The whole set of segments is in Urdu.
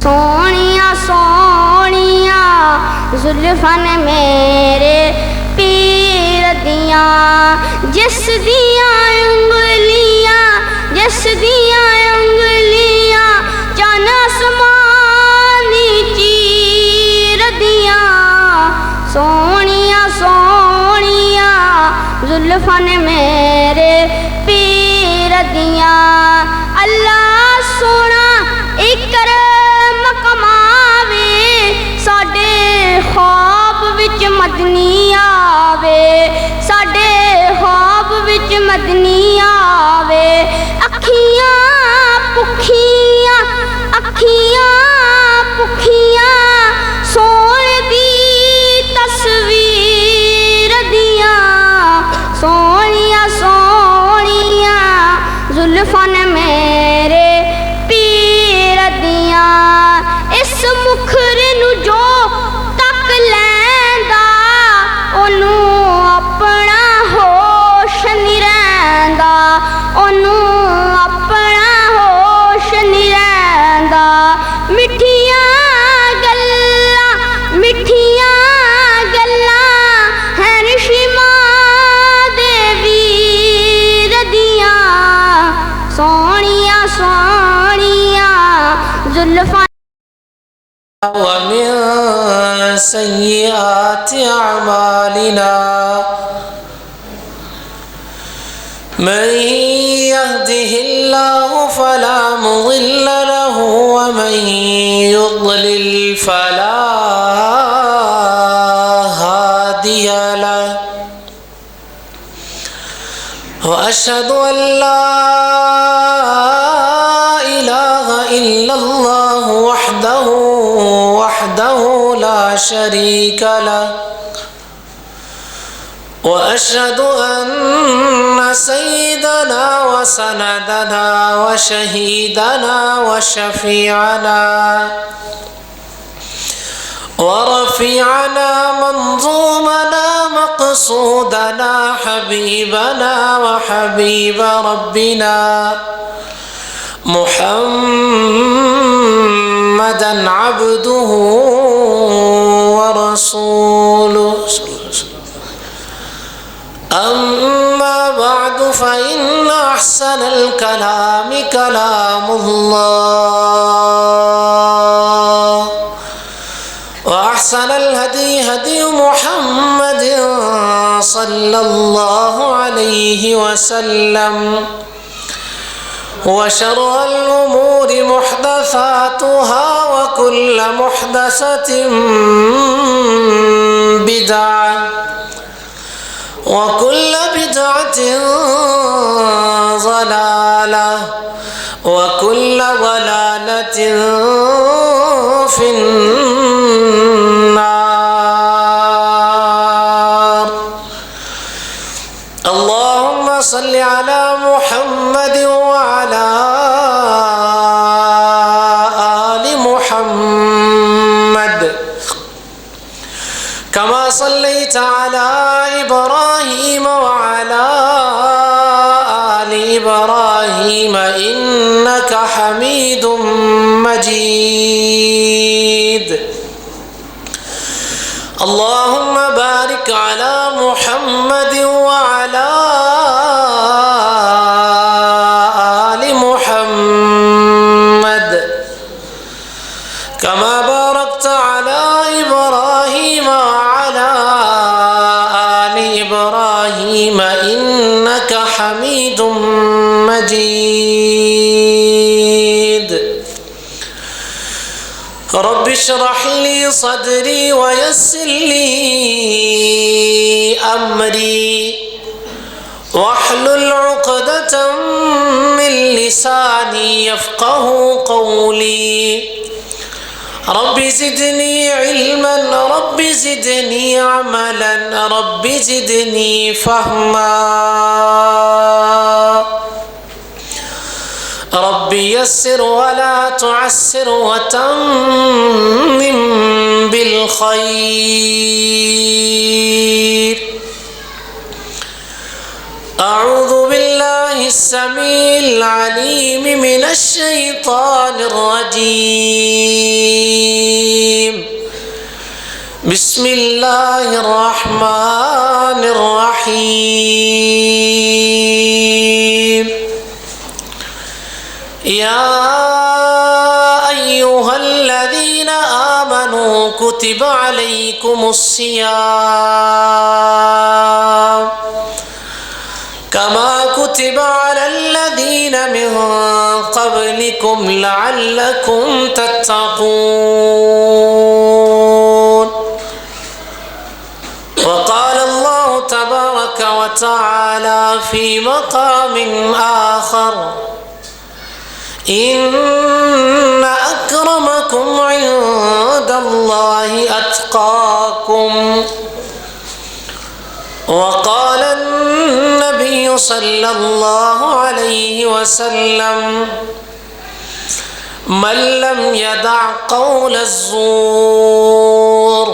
سونیاں سونیاں زلفاں نے میرے پیر دیاں، جس دیاں انگلیاں چن آسمانی چیر دیاں، سونیاں سونیاں زلفاں نے میرے پیر دیاں۔ اللہ سونا اکرم کماوے، ساڈے خواب وچ مدنی آوے، ساڈے خواب وچ مدنی آوے۔ اکھیاں پکھیاں سون دی تصویر دیاں، سونیاں سونیاں زلفاں نے میرے پیر دیاں۔ اس مکھر نو جو تک لیندا، اونوں اپنا ہوش نہیں رہندا، اونوں اپنا ہوش نہیں رہندا۔ میٹھیاں گلاں ہیں شیماں دے ویر دیاں، سونیاں سونیاں زلفاں۔ ومن سيئات أعمالنا من يهده الله فلا مضل له ومن يضلل فلا هادي له، وأشهد أن لا إله إلا الله وحده لا شريك له، وأشهد أن سيدنا وسندنا وشهيدنا وشفيعنا ورفيعنا منظومنا مقصودنا حبيبنا وحبيب ربنا محمدا عبده ورسوله. أما بعد فإن أحسن الكلام كلام الله، وأحسن الهدي هدي محمد صلى الله عليه وسلم، وشر الأمور محدثاتها وكل محدثة بدعة وكل بدعة ضلالة وكل ضلالة في النار. اللهم صل على محمد وعلى آل محمد كما صليت على إبراهيم وعلى آل إبراهيم إنك حميد مجيد. اللهم بارك على محمد وعلى آل محمد كما باركت على إبراهيم وعلى آل إبراهيم إنك حميد مجيد. رب اشرح لي صدري ويسر لي أمري واحلل عقدة من لساني يفقه قولي. رب زدني علما، رب زدني عملا، رب زدني فهما. رب يسر ولا تعسر وتمم بالخير. أعوذ بالله السميع العليم من الشيطان الرجيم. بسم اللہ الرحمن الرحیم یا ایہا الذین آمنوا کتب علیکم الصیام كما كتب على الذين من قبلكم لعلكم تتقون وقال الله تبارك وتعالى في مقام آخر إن أكرمكم عند الله أتقاكم وقال النبي صلى الله عليه وسلم من لم يدع قول الزور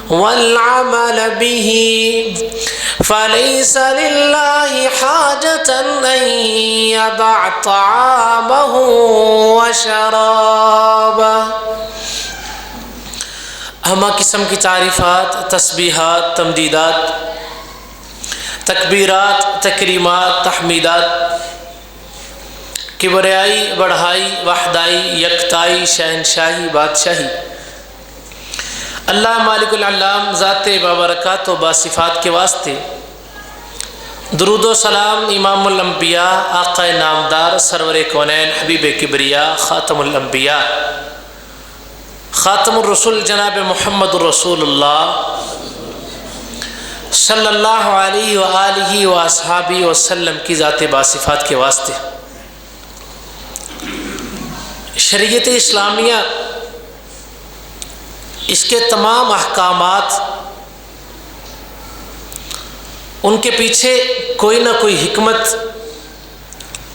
والعمل به فليس لله حاجة أن يدع طعامه وشرابه. ہمہ قسم کی تعریفات، تسبیحات، تمجیدات، تکبیرات، تکریمات، تحمیدات، کبریائی، بڑھائی، وحدائی، یکتائی، شہنشاہی، بادشاہی اللہ مالک العلام ذات بابرکات و باصفات کے واسطے درود و سلام امام الانبیاء، آقا نامدار، سرور کونین، حبیب کبریا، خاتم الانبیاء، خاتم الرسول جناب محمد الرسول اللہ صلی اللہ علیہ وآلہ وآصحابہ وسلم کی ذات باصفات کے واسطے. شریعت اسلامیہ، اس کے تمام احکامات، ان کے پیچھے کوئی نہ کوئی حکمت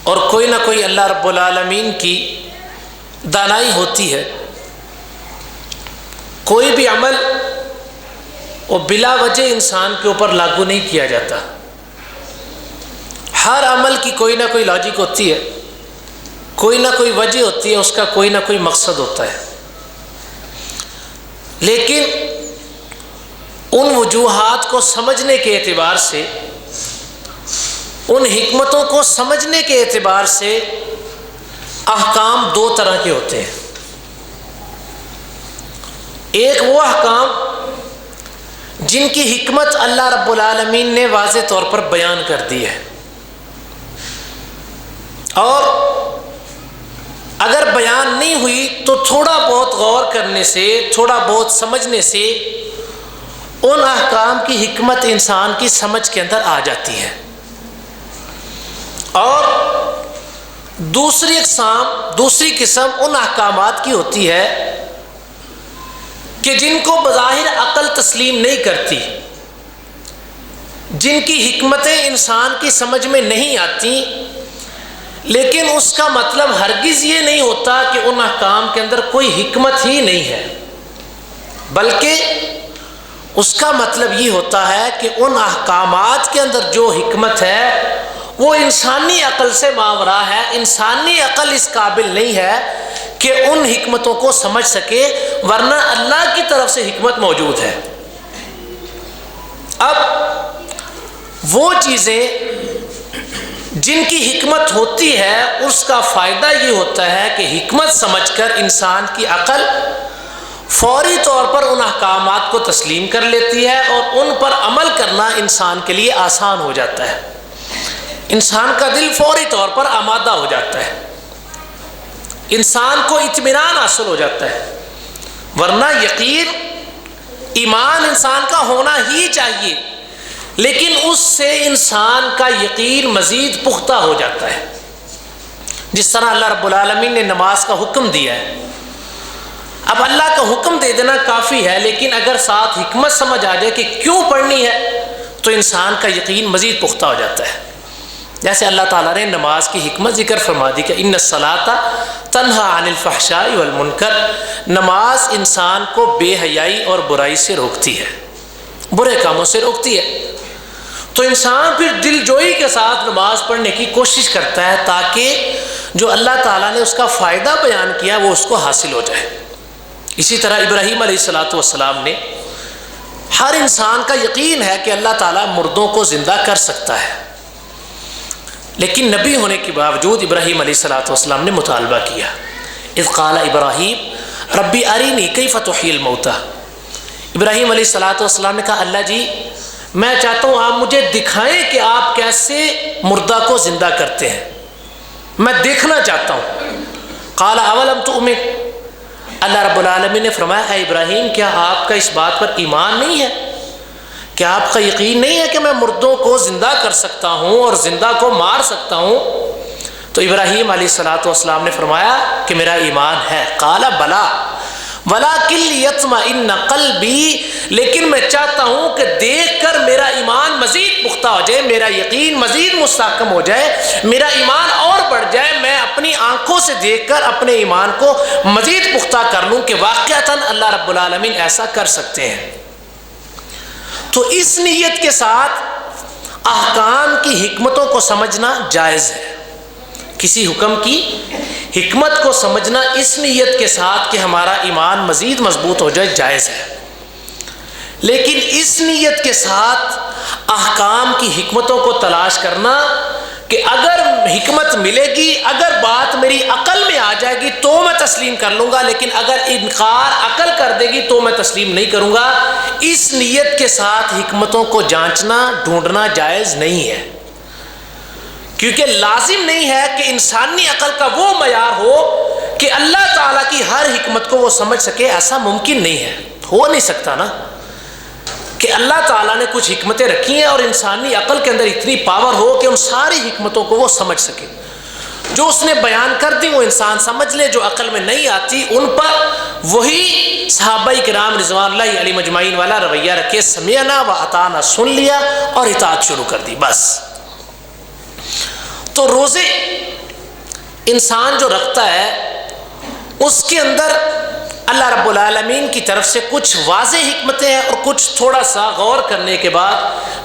اور کوئی نہ کوئی اللہ رب العالمین کی دانائی ہوتی ہے. کوئی بھی عمل وہ بلا وجہ انسان کے اوپر لاگو نہیں کیا جاتا. ہر عمل کی کوئی نہ کوئی لاجک ہوتی ہے، کوئی نہ کوئی وجہ ہوتی ہے، اس کا کوئی نہ کوئی مقصد ہوتا ہے. لیکن ان وجوہات کو سمجھنے کے اعتبار سے، ان حکمتوں کو سمجھنے کے اعتبار سے احکام دو طرح کے ہوتے ہیں. ایک وہ احکام جن کی حکمت اللہ رب العالمین نے واضح طور پر بیان کر دی ہے، اور اگر بیان نہیں ہوئی تو تھوڑا بہت غور کرنے سے، تھوڑا بہت سمجھنے سے ان احکام کی حکمت انسان کی سمجھ کے اندر آ جاتی ہے. اور دوسری قسم ان احکامات کی ہوتی ہے کہ جن کو بظاہر عقل تسلیم نہیں کرتی، جن کی حکمتیں انسان کی سمجھ میں نہیں آتی، لیکن اس کا مطلب ہرگز یہ نہیں ہوتا کہ ان احکام کے اندر کوئی حکمت ہی نہیں ہے، بلکہ اس کا مطلب یہ ہوتا ہے کہ ان احکامات کے اندر جو حکمت ہے وہ انسانی عقل سے ماورا ہے. انسانی عقل اس قابل نہیں ہے کہ ان حکمتوں کو سمجھ سکے، ورنہ اللہ کی طرف سے حکمت موجود ہے. اب وہ چیزیں جن کی حکمت ہوتی ہے اس کا فائدہ یہ ہوتا ہے کہ حکمت سمجھ کر انسان کی عقل فوری طور پر ان احکامات کو تسلیم کر لیتی ہے اور ان پر عمل کرنا انسان کے لیے آسان ہو جاتا ہے. انسان کا دل فوری طور پر آمادہ ہو جاتا ہے، انسان کو اطمینان حاصل ہو جاتا ہے. ورنہ یقین، ایمان انسان کا ہونا ہی چاہیے، لیکن اس سے انسان کا یقین مزید پختہ ہو جاتا ہے. جس طرح اللہ رب العالمین نے نماز کا حکم دیا ہے، اب اللہ کا حکم دے دینا کافی ہے، لیکن اگر ساتھ حکمت سمجھ آ جائے کہ کیوں پڑھنی ہے تو انسان کا یقین مزید پختہ ہو جاتا ہے. جیسے اللہ تعالیٰ نے نماز کی حکمت ذکر فرما دی کہ ان الصلاۃ تنہی عن الفحشاء والمنکر، نماز انسان کو بے حیائی اور برائی سے روکتی ہے، برے کاموں سے روکتی ہے. تو انسان پھر دل جوئی کے ساتھ نماز پڑھنے کی کوشش کرتا ہے تاکہ جو اللہ تعالیٰ نے اس کا فائدہ بیان کیا وہ اس کو حاصل ہو جائے. اسی طرح ابراہیم علیہ السلام نے ہر انسان کا یقین ہے کہ اللہ تعالیٰ مردوں کو زندہ کر سکتا ہے، لیکن نبی ہونے کے باوجود ابراہیم علیہ السلام نے مطالبہ کیا. اذ قال ابراہیم ربی ارینی کیف تحیی الموتى. ابراہیم علیہ السلام نے کہا اللہ جی میں چاہتا ہوں آپ مجھے دکھائیں کہ آپ کیسے مردہ کو زندہ کرتے ہیں، میں دیکھنا چاہتا ہوں. قال اولم تؤمن. اللہ رب العالمین نے فرمایا اے ابراہیم کیا آپ کا اس بات پر ایمان نہیں ہے، کیا آپ کا یقین نہیں ہے کہ میں مردوں کو زندہ کر سکتا ہوں اور زندہ کو مار سکتا ہوں؟ تو ابراہیم علیہ السلام نے فرمایا کہ میرا ایمان ہے. قال بلا ولکن لیطمئن قلبی. لیکن میں چاہتا ہوں کہ دیکھ کر میرا ایمان مزید پختہ ہو جائے، میرا یقین مزید مستحکم ہو جائے، میرا ایمان اور بڑھ جائے، میں اپنی آنکھوں سے دیکھ کر اپنے ایمان کو مزید پختہ کر لوں کہ واقعتاً اللہ رب العالمین ایسا کر سکتے ہیں. تو اس نیت کے ساتھ احکام کی حکمتوں کو سمجھنا جائز ہے. کسی حکم کی حکمت کو سمجھنا اس نیت کے ساتھ کہ ہمارا ایمان مزید مضبوط ہو جائے جائز ہے، لیکن اس نیت کے ساتھ احکام کی حکمتوں کو تلاش کرنا کہ اگر حکمت ملے گی، اگر بات میری عقل میں آ جائے گی تو میں تسلیم کر لوں گا، لیکن اگر انکار عقل کر دے گی تو میں تسلیم نہیں کروں گا، اس نیت کے ساتھ حکمتوں کو جانچنا ڈھونڈنا جائز نہیں ہے. کیونکہ لازم نہیں ہے کہ انسانی عقل کا وہ معیار ہو کہ اللہ تعالیٰ کی ہر حکمت کو وہ سمجھ سکے، ایسا ممکن نہیں ہے، ہو نہیں سکتا نا کہ اللہ تعالیٰ نے کچھ حکمتیں رکھی ہیں اور انسانی عقل کے اندر اتنی پاور ہو کہ ان ساری حکمتوں کو وہ سمجھ سکے. جو اس نے بیان کر دی وہ انسان سمجھ لے، جو عقل میں نہیں آتی ان پر وہی صحابہ کرام رضوان اللہ علیہ مجمعین والا رویہ رکھے، سمعنا و اطعنا، سن لیا اور اطاعت شروع کر دی بس. تو روزے انسان جو رکھتا ہے اس کے اندر اللہ رب العالمین کی طرف سے کچھ واضح حکمتیں ہیں اور کچھ تھوڑا سا غور کرنے کے بعد،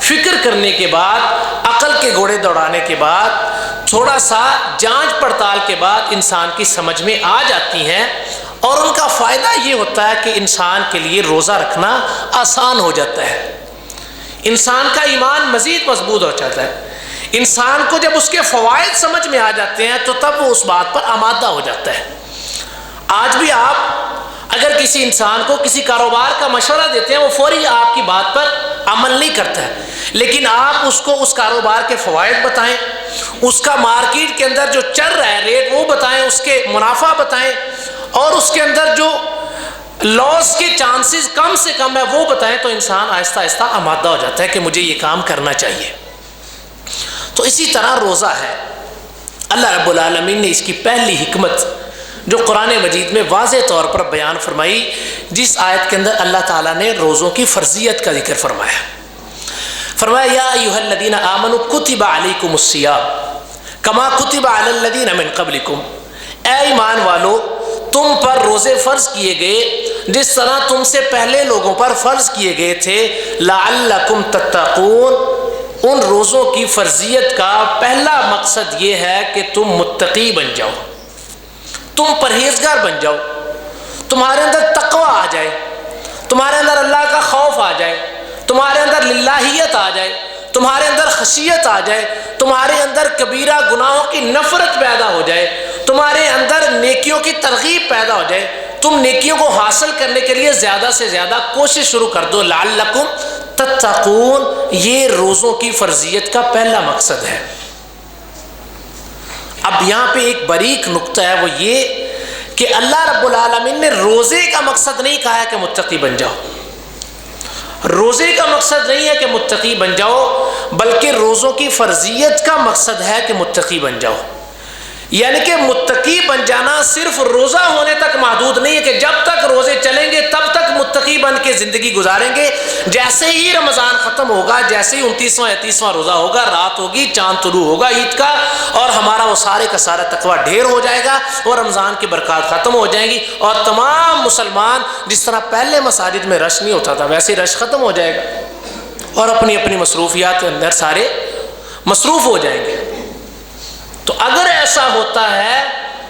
فکر کرنے کے بعد، عقل کے گھوڑے دوڑانے کے بعد، تھوڑا سا جانچ پڑتال کے بعد انسان کی سمجھ میں آ جاتی ہیں، اور ان کا فائدہ یہ ہوتا ہے کہ انسان کے لیے روزہ رکھنا آسان ہو جاتا ہے، انسان کا ایمان مزید مضبوط ہو جاتا ہے. انسان کو جب اس کے فوائد سمجھ میں آ جاتے ہیں تو تب وہ اس بات پر آمادہ ہو جاتا ہے. آج بھی آپ اگر کسی انسان کو کسی کاروبار کا مشورہ دیتے ہیں وہ فوری آپ کی بات پر عمل نہیں کرتا ہے، لیکن آپ اس کو اس کاروبار کے فوائد بتائیں، اس کا مارکیٹ کے اندر جو چل رہا ہے ریٹ وہ بتائیں، اس کے منافع بتائیں، اور اس کے اندر جو لاس کے چانسز کم سے کم ہے وہ بتائیں، تو انسان آہستہ آہستہ آمادہ ہو جاتا ہے کہ مجھے یہ کام کرنا چاہیے. تو اسی طرح روزہ ہے. اللہ رب العالمین نے اس کی پہلی حکمت جو قرآن مجید میں واضح طور پر بیان فرمائی، جس آیت کے اندر اللہ تعالیٰ نے روزوں کی فرضیت کا ذکر فرمایا. فرمایا یا ایھا الذین آمنوا کتب علیکم الصیام کما کتب علی الذین من قبلکم. اے ایمان والو تم پر روزے فرض کیے گئے جس طرح تم سے پہلے لوگوں پر فرض کیے گئے تھے، لعلکم تتقون. ان روزوں کی فرضیت کا پہلا مقصد یہ ہے کہ تم متقی بن جاؤ، تم پرہیزگار بن جاؤ، تمہارے اندر تقوی آ جائے، تمہارے اندر اللہ کا خوف آ جائے، تمہارے اندر للہیت آ جائے، تمہارے اندر خشیت آ جائے، تمہارے اندر کبیرہ گناہوں کی نفرت پیدا ہو جائے، تمہارے اندر نیکیوں کی ترغیب پیدا ہو جائے، تم نیکیوں کو حاصل کرنے کے لیے زیادہ سے زیادہ کوشش شروع کر دو. لعلکم تتقون، یہ روزوں کی فرضیت کا پہلا مقصد ہے. اب یہاں پہ ایک باریک نقطہ ہے، وہ یہ کہ اللہ رب العالمین نے روزے کا مقصد نہیں کہا ہے کہ متقی بن جاؤ. روزے کا مقصد نہیں ہے کہ متقی بن جاؤ، بلکہ روزوں کی فرضیت کا مقصد ہے کہ متقی بن جاؤ. یعنی کہ متقی بن جانا صرف روزہ ہونے تک محدود نہیں ہے کہ جب تک روزے چلیں گے تب تک متقی بن کے زندگی گزاریں گے، جیسے ہی رمضان ختم ہوگا، جیسے ہی 29واں یا 30واں روزہ ہوگا، رات ہوگی، چاند طلوع ہوگا عید کا، اور ہمارا وہ سارے کا سارا تقویٰ ڈھیر ہو جائے گا اور رمضان کی برکات ختم ہو جائیں گی، اور تمام مسلمان جس طرح پہلے مساجد میں رش نہیں ہوتا تھا ویسے رش ختم ہو جائے گا اور اپنی اپنی مصروفیات کے اندر سارے مصروف ہو جائیں گے. تو اگر ایسا ہوتا ہے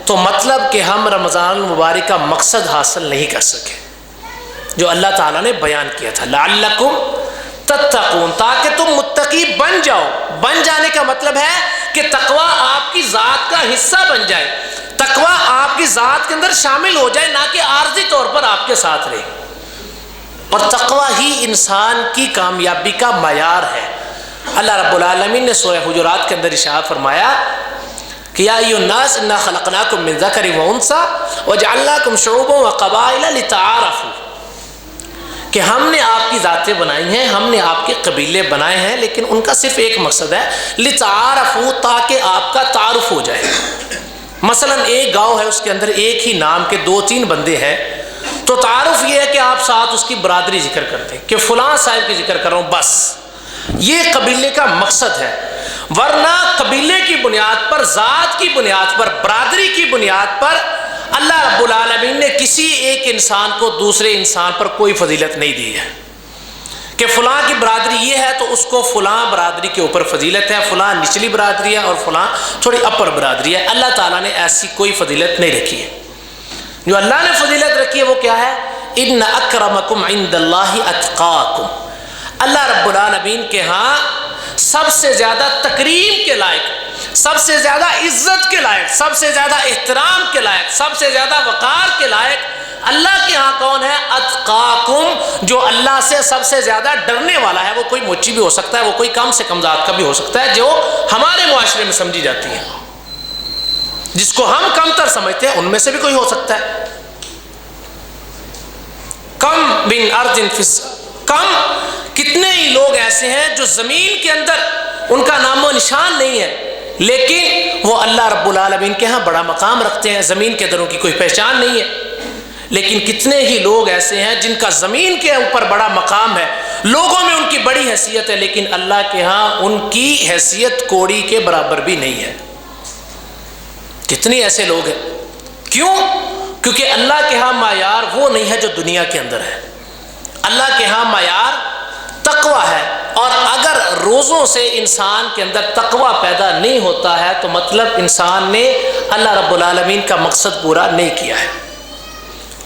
تو مطلب کہ ہم رمضان المبارک کا مقصد حاصل نہیں کر سکے. جو اللہ تعالیٰ نے بیان کیا تھا، لعلکم تتقون، تاکہ تم متقی بن جاؤ۔ بن جانے کا مطلب ہے کہ تقوی آپ کی ذات کا حصہ بن جائے، تقوی آپ کی ذات کے اندر شامل ہو جائے، نہ کہ عارضی طور پر آپ کے ساتھ رہے۔ اور تقوی ہی انسان کی کامیابی کا معیار ہے۔ اللہ رب العالمین نے سورہ حجرات کے اندر ارشاد فرمایا کہ یا ایھا الناس انا خلقناکم من ذکر و انثی وجعلناکم شعوبا وقبائل لتعارفوا، کہ ہم نے آپ کی ذاتیں بنائی ہیں، ہم نے آپ کے قبیلے بنائے ہیں، لیکن ان کا صرف ایک مقصد ہے، لتعارفوا، تاکہ آپ کا تعارف ہو جائے۔ مثلا ایک گاؤں ہے، اس کے اندر ایک ہی نام کے 2-3 بندے ہیں، تو تعارف یہ ہے کہ آپ ساتھ اس کی برادری ذکر کرتے ہیں کہ فلاں صاحب کی ذکر کر رہا ہوں، بس یہ قبیلے کا مقصد ہے۔ ورنہ قبیلے کی بنیاد پر، ذات کی بنیاد پر، برادری کی بنیاد پر اللہ رب العالمین نے کسی ایک انسان کو دوسرے انسان پر کوئی فضیلت نہیں دی ہے کہ فلاں کی برادری یہ ہے تو اس کو فلاں برادری کے اوپر فضیلت ہے، فلاں نچلی برادری ہے اور فلاں تھوڑی اپر برادری ہے۔ اللہ تعالیٰ نے ایسی کوئی فضیلت نہیں رکھی ہے۔ جو اللہ نے فضیلت رکھی ہے وہ کیا ہے؟ ان اکرمکم عند اللہ اتقاکم، اللہ رب العالمین کے ہاں سب سے زیادہ تکریم کے لائق، سب سے زیادہ عزت کے لائق، سب سے زیادہ احترام کے لائق، سب سے زیادہ وقار کے لائق اللہ کے ہاں کون ہے؟ اتقاکم، جو اللہ سے سب سے زیادہ ڈرنے والا ہے۔ وہ کوئی موچی بھی ہو سکتا ہے، وہ کوئی کم سے کم ذات کا بھی ہو سکتا ہے جو ہمارے معاشرے میں سمجھی جاتی ہے، جس کو ہم کم تر سمجھتے ہیں ان میں سے بھی کوئی ہو سکتا ہے۔ کم من ارض کم، کتنے ہی لوگ ایسے ہیں جو زمین کے اندر ان کا نام و نشان نہیں ہے، لیکن وہ اللہ رب العالمین کے ہاں بڑا مقام رکھتے ہیں، زمین کے اندر ان کی کوئی پہچان نہیں ہے۔ لیکن کتنے ہی لوگ ایسے ہیں جن کا زمین کے اوپر بڑا مقام ہے، لوگوں میں ان کی بڑی حیثیت ہے، لیکن اللہ کے ہاں ان کی حیثیت کوڑی کے برابر بھی نہیں ہے۔ کتنے ایسے لوگ ہیں، کیوں؟ کیونکہ اللہ کے ہاں معیار وہ نہیں ہے جو دنیا کے اندر ہے۔ اللہ کے ہاں معیار تقوی ہے، اور اگر روزوں سے انسان کے اندر تقوی پیدا نہیں ہوتا ہے تو مطلب انسان نے اللہ رب العالمین کا مقصد پورا نہیں کیا ہے۔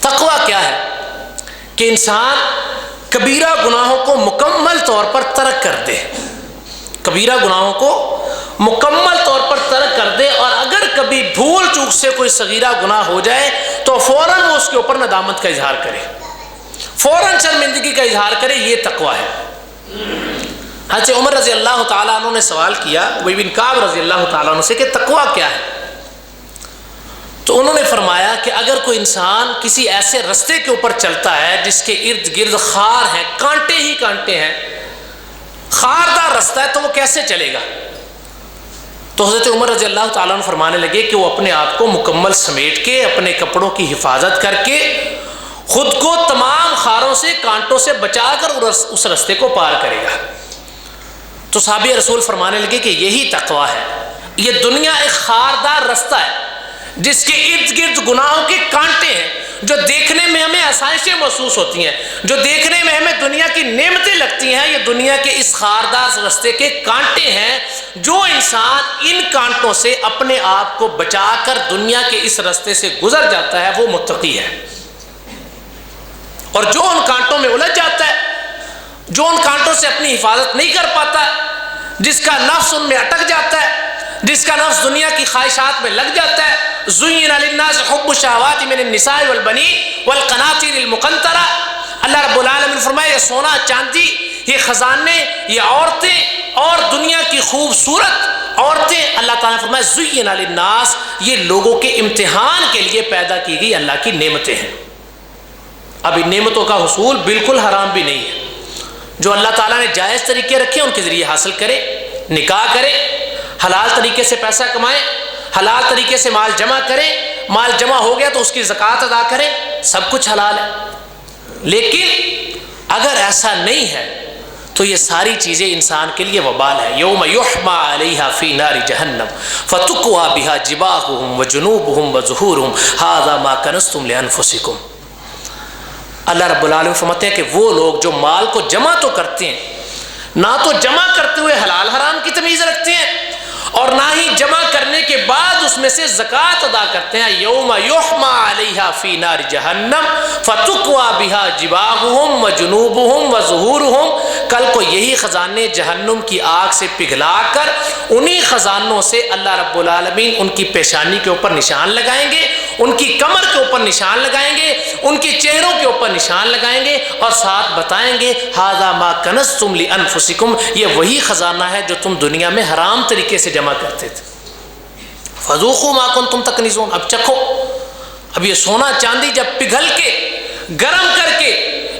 تقوی کیا ہے؟ کہ انسان کبیرہ گناہوں کو مکمل طور پر ترک کر دے، کبیرہ گناہوں کو مکمل طور پر ترک کر دے، اور اگر کبھی بھول چوک سے کوئی صغیرہ گناہ ہو جائے تو فوراً وہ اس کے اوپر ندامت کا اظہار کرے، فوراً شرمندگی کا اظہار کرے، یہ تقوی ہے۔ حضرت عمر رضی اللہ تعالیٰ عنہ نے سوال کیا ابی بن کعب رضی اللہ تعالیٰ عنہ سے کہ تقوی کیا ہے؟ تو انہوں نے فرمایا کہ اگر کوئی انسان کسی ایسے رستے کے اوپر چلتا ہے جس کے ارد گرد خار ہیں، کانٹے ہی کانٹے ہیں، خاردار رستہ ہے، تو وہ کیسے چلے گا؟ تو حضرت عمر رضی اللہ تعالیٰ عنہ فرمانے لگے کہ وہ اپنے آپ کو مکمل سمیٹ کے، اپنے کپڑوں کی حفاظت کر کے، خود کو تمام خاروں سے، کانٹوں سے بچا کر اس رستے کو پار کرے گا۔ تو صحابی رسول فرمانے لگے کہ یہی تقوی ہے۔ یہ دنیا ایک خاردار رستہ ہے جس کے ارد گرد گناہوں کے کانٹے ہیں، جو دیکھنے میں ہمیں آسائشیں محسوس ہوتی ہیں، جو دیکھنے میں ہمیں دنیا کی نعمتیں لگتی ہیں، یہ دنیا کے اس خاردار رستے کے کانٹے ہیں۔ جو انسان ان کانٹوں سے اپنے آپ کو بچا کر دنیا کے اس رستے سے گزر جاتا ہے وہ متقی ہے، اور جو ان کانٹوں میں الجھ جاتا ہے، جو ان کانٹوں سے اپنی حفاظت نہیں کر پاتا، جس کا نفس ان میں اٹک جاتا ہے، جس کا نفس دنیا کی خواہشات میں لگ جاتا ہے، زُيِّنَ لِلنَّاسِ حُبُّ الشَّهَوَاتِ مِنَ النِّسَاءِ وَالْبَنِينَ وَالْقَنَاطِيرِ الْمُقَنطَرَةِ، اللہ رب العالمین فرمائے یہ سونا چاندی، یہ خزانے، یہ عورتیں اور دنیا کی خوبصورت عورتیں، اللہ تعالیٰ نے فرمایا زُيِّنَ لِلنَّاسِ، یہ لوگوں کے امتحان کے لیے پیدا کی گئی اللہ کی نعمتیں ہیں۔ اب ان نعمتوں کا حصول بالکل حرام بھی نہیں ہے، جو اللہ تعالیٰ نے جائز طریقے رکھے ان کے ذریعے حاصل کرے، نکاح کرے، حلال طریقے سے پیسہ کمائے، حلال طریقے سے مال جمع کرے، مال جمع ہو گیا تو اس کی زکوٰۃ ادا کرے، سب کچھ حلال ہے۔ لیکن اگر ایسا نہیں ہے تو یہ ساری چیزیں انسان کے لیے وبال ہے۔ یوم یحمى علیہا فی نار جہنم فتکوی بہا جباہہم وجنوبہم وظہورہم ھذا ما کنزتم لانفسکم۔ اللہ رب العالمین فرماتے ہیں کہ وہ لوگ جو مال کو جمع تو کرتے ہیں، نہ تو جمع کرتے ہوئے حلال حرام کی تمیز رکھتے ہیں، اور نہ ہی جمع کرنے کے بعد اس میں سے زکوٰۃ ادا کرتے ہیں. یوم یحمى علیہا فی نار جہنم فتقوی بہا جباہہم وجنوبہم وظہورہم. کل کو یہی خزانے جہنم کی آگ سے پگھلا کر انہی خزانوں سے اللہ رب العالمین ان کی پیشانی کے اوپر نشان لگائیں گے, ان کی کمر کے اوپر نشان لگائیں گے, ان کے چہروں کے اوپر نشان لگائیں گے, اور ساتھ بتائیں گے ھذا ما کنزتم لانفسکم, یہ وہی خزانہ ہے جو تم دنیا میں حرام طریقے سے جمع کرتے تھے. فذوقوا ما کنتم تکنزون, اب چکھو. اب یہ سونا چاندی جب پگھل کے گرم کر کے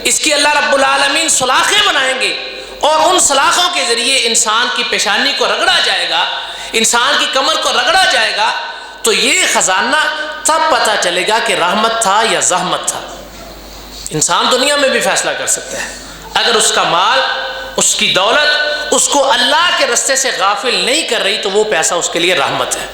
اس کی اللہ رب العالمین سلاخیں بنائیں گے, اور ان سلاخوں کے ذریعے انسان کی پیشانی کو رگڑا جائے گا, انسان کی کمر کو رگڑا جائے گا, تو یہ خزانہ تب پتہ چلے گا کہ رحمت تھا یا زحمت تھا. انسان دنیا میں بھی فیصلہ کر سکتا ہے. اگر اس کا مال, اس کی دولت اس کو اللہ کے رستے سے غافل نہیں کر رہی تو وہ پیسہ اس کے لیے رحمت ہے.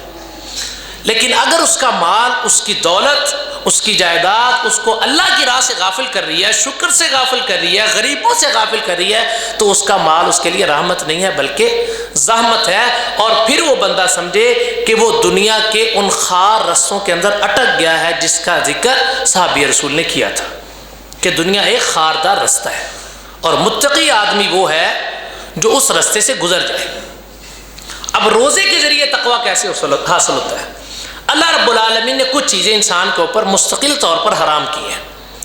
لیکن اگر اس کا مال, اس کی دولت, اس کی جائیداد اس کو اللہ کی راہ سے غافل کر رہی ہے, شکر سے غافل کر رہی ہے, غریبوں سے غافل کر رہی ہے, تو اس کا مال اس کے لیے رحمت نہیں ہے بلکہ زحمت ہے. اور پھر وہ بندہ سمجھے کہ وہ دنیا کے ان خار رستوں کے اندر اٹک گیا ہے جس کا ذکر صحابی رسول نے کیا تھا کہ دنیا ایک خاردار رستہ ہے, اور متقی آدمی وہ ہے جو اس رستے سے گزر جائے. اب روزے کے ذریعے تقویٰ کیسے حاصل ہوتا ہے؟ اللہ رب العالمین نے کچھ چیزیں انسان کے اوپر مستقل طور پر حرام کی ہیں.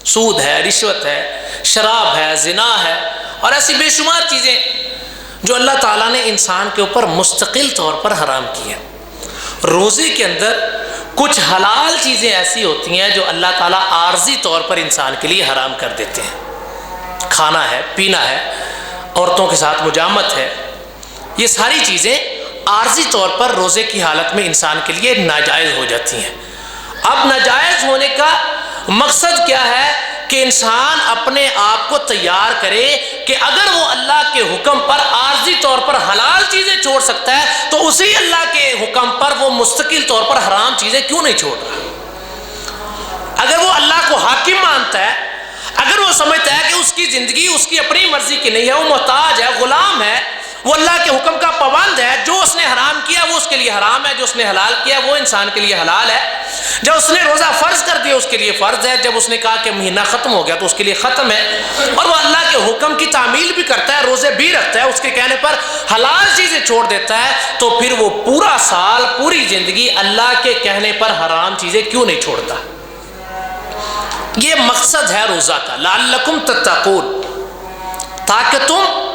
سود ہے, رشوت ہے, شراب ہے, زنا ہے, اور ایسی بے شمار چیزیں جو اللہ تعالیٰ نے انسان کے اوپر مستقل طور پر حرام کی ہیں. روزے کے اندر کچھ حلال چیزیں ایسی ہوتی ہیں جو اللہ تعالیٰ عارضی طور پر انسان کے لیے حرام کر دیتے ہیں. کھانا ہے, پینا ہے, عورتوں کے ساتھ مجامت ہے, یہ ساری چیزیں عارضی طور پر روزے کی حالت میں انسان کے لیے ناجائز ہو جاتی ہیں. اب ناجائز ہونے کا مقصد کیا ہے کہ انسان اپنے آپ کو تیار کرے کہ اگر وہ اللہ کے حکم پر عارضی طور پر حلال چیزیں چھوڑ سکتا ہے تو اسی اللہ کے حکم پر وہ مستقل طور پر حرام چیزیں کیوں نہیں چھوڑ رہا. اگر وہ اللہ کو حاکم مانتا ہے, اگر وہ سمجھتا ہے کہ اس کی زندگی اس کی اپنی مرضی کی نہیں ہے, وہ محتاج ہے, غلام ہے, وہ اللہ کے حکم کا پابند ہے, جو اس نے حرام کیا وہ اس کے لیے حرام ہے, جو اس نے حلال کیا وہ انسان کے لیے حلال ہے, جب اس نے روزہ فرض کر دیا اس کے لیے فرض ہے, جب اس نے کہا کہ مہینہ ختم ہو گیا تو اس کے لیے ختم ہے, اور وہ اللہ کے حکم کی تعمیل بھی کرتا ہے, روزے بھی رکھتا ہے, اس کے کہنے پر حلال چیزیں چھوڑ دیتا ہے, تو پھر وہ پورا سال پوری زندگی اللہ کے کہنے پر حرام چیزیں کیوں نہیں چھوڑتا؟ یہ مقصد ہے روزہ کا, لعلکم تتقون, تاکہ تم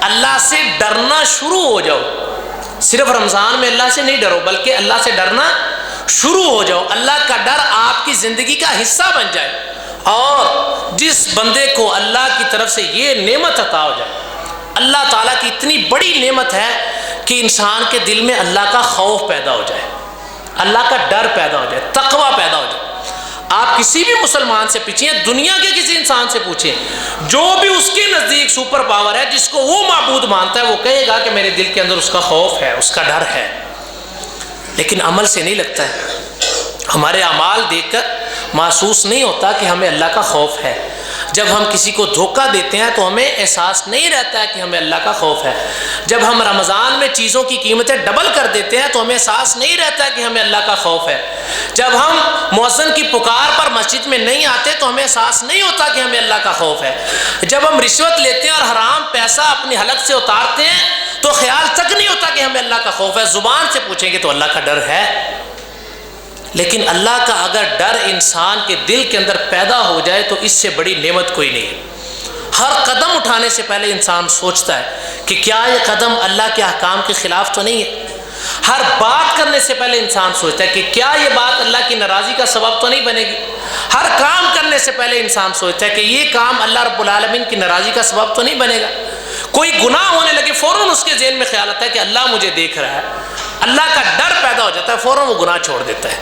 اللہ سے ڈرنا شروع ہو جاؤ. صرف رمضان میں اللہ سے نہیں ڈرو بلکہ اللہ سے ڈرنا شروع ہو جاؤ. اللہ کا ڈر آپ کی زندگی کا حصہ بن جائے, اور جس بندے کو اللہ کی طرف سے یہ نعمت عطا ہو جائے, اللہ تعالیٰ کی اتنی بڑی نعمت ہے کہ انسان کے دل میں اللہ کا خوف پیدا ہو جائے, اللہ کا ڈر پیدا ہو جائے, تقویٰ پیدا ہو جائے. آپ کسی بھی مسلمان سے پوچھیں, دنیا کے کسی انسان سے پوچھیں, جو بھی اس کے نزدیک سپر پاور ہے, جس کو وہ معبود مانتا ہے, وہ کہے گا کہ میرے دل کے اندر اس کا خوف ہے, اس کا ڈر ہے. لیکن عمل سے نہیں لگتا ہے. ہمارے اعمال دیکھ کر محسوس نہیں ہوتا کہ ہمیں اللہ کا خوف ہے. جب ہم کسی کو دھوکہ دیتے ہیں تو ہمیں احساس نہیں رہتا ہے کہ ہمیں اللہ کا خوف ہے. جب ہم رمضان میں چیزوں کی قیمتیں ڈبل کر دیتے ہیں تو ہمیں احساس نہیں رہتا ہے کہ ہمیں اللہ کا خوف ہے. جب ہم مؤذن کی پکار پر مسجد میں نہیں آتے تو ہمیں احساس نہیں ہوتا کہ ہمیں اللہ کا خوف ہے. جب ہم رشوت لیتے ہیں اور حرام پیسہ اپنی حلق سے اتارتے ہیں تو خیال تک نہیں ہوتا کہ ہمیں اللہ کا خوف ہے. زبان سے پوچھیں گے تو اللہ کا ڈر ہے, لیکن اللہ کا اگر ڈر انسان کے دل کے اندر پیدا ہو جائے تو اس سے بڑی نعمت کوئی نہیں ہے. ہر قدم اٹھانے سے پہلے انسان سوچتا ہے کہ کیا یہ قدم اللہ کے احکام کے خلاف تو نہیں ہے. ہر بات کرنے سے پہلے انسان سوچتا ہے کہ کیا یہ بات اللہ کی ناراضی کا سبب تو نہیں بنے گی. ہر کام کرنے سے پہلے انسان سوچتا ہے کہ یہ کام اللہ رب العالمین کی ناراضی کا سبب تو نہیں بنے گا. کوئی گناہ ہونے لگے فوراً اس کے ذہن میں خیال آتا ہے کہ اللہ مجھے دیکھ رہا ہے, اللہ کا ڈر پیدا ہو جاتا ہے, فوراً وہ گناہ چھوڑ دیتا ہے.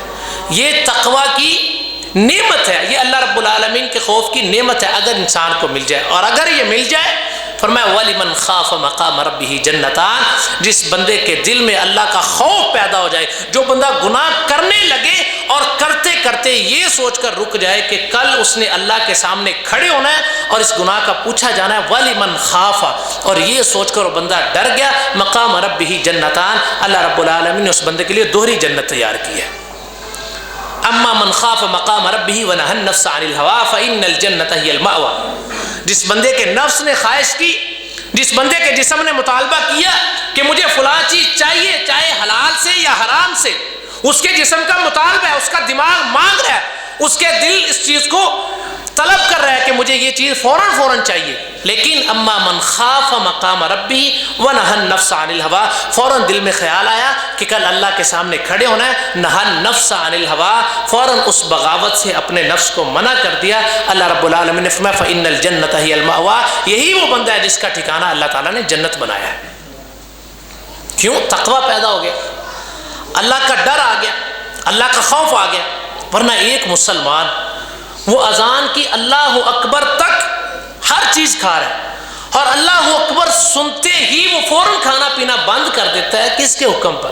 یہ تقویٰ کی نعمت ہے, یہ اللہ رب العالمین کے خوف کی نعمت ہے اگر انسان کو مل جائے. اور اگر یہ مل جائے فرمایا وَلِمَنْ خَافَ مَقَامَ رَبِّهِ جَنَّتَانِ، جس بندے کے دل میں اللہ کا خوف پیدا ہو جائے، جو بندہ گناہ کرنے لگے اور کرتے کرتے یہ سوچ کر رک جائے کہ کل اس نے اللہ کے سامنے کھڑے ہونا ہے اور اس گناہ کا پوچھا جانا ہے، وَلِمَنْ خَافَ، اور یہ سوچ کر وہ بندہ ڈر گیا، مقام ربہ جنتان، اللہ رب العالمین نے اس بندے کے لیے دوہری جنت تیار کی ہے۔ اما من خاف مقام ربہ ونہى النفس عن الہوى فإن الجنۃ ہی المأوى، جس بندے کے نفس نے خواہش کی، جس بندے کے جسم نے مطالبہ کیا کہ مجھے فلاں چیز چاہیے، چاہے حلال سے یا حرام سے، اس کے جسم کا مطالبہ ہے، اس کا دماغ مانگ رہا ہے، اس کے دل اس چیز کو طلب کر رہا ہے کہ مجھے یہ چیز فوراً چاہیے، لیکن اما من خاف مقام ربہ ونہى النفس عن الہوى، فوراً دل میں خیال آیا کہ کل اللہ کے سامنے کھڑے ہونا ہے، نہى النفس عن الہوى، فوراً اس بغاوت سے اپنے نفس کو منع کر دیا، اللہ رب العالمین نے فرمایا فإن الجنۃ ہی المأوى، یہی وہ بندہ ہے جس کا ٹھکانہ اللہ تعالیٰ نے جنت بنایا ہے۔ کیوں؟ تقوی پیدا ہو گیا، اللہ کا ڈر آ گیا، اللہ کا خوف آ گیا، ورنہ ایک مسلمان وہ اذان کی اللہ اکبر تک ہر چیز کھا رہا ہے اور اللہ اکبر سنتے ہی وہ فوراً کھانا پینا بند کر دیتا ہے، کس کے حکم پر؟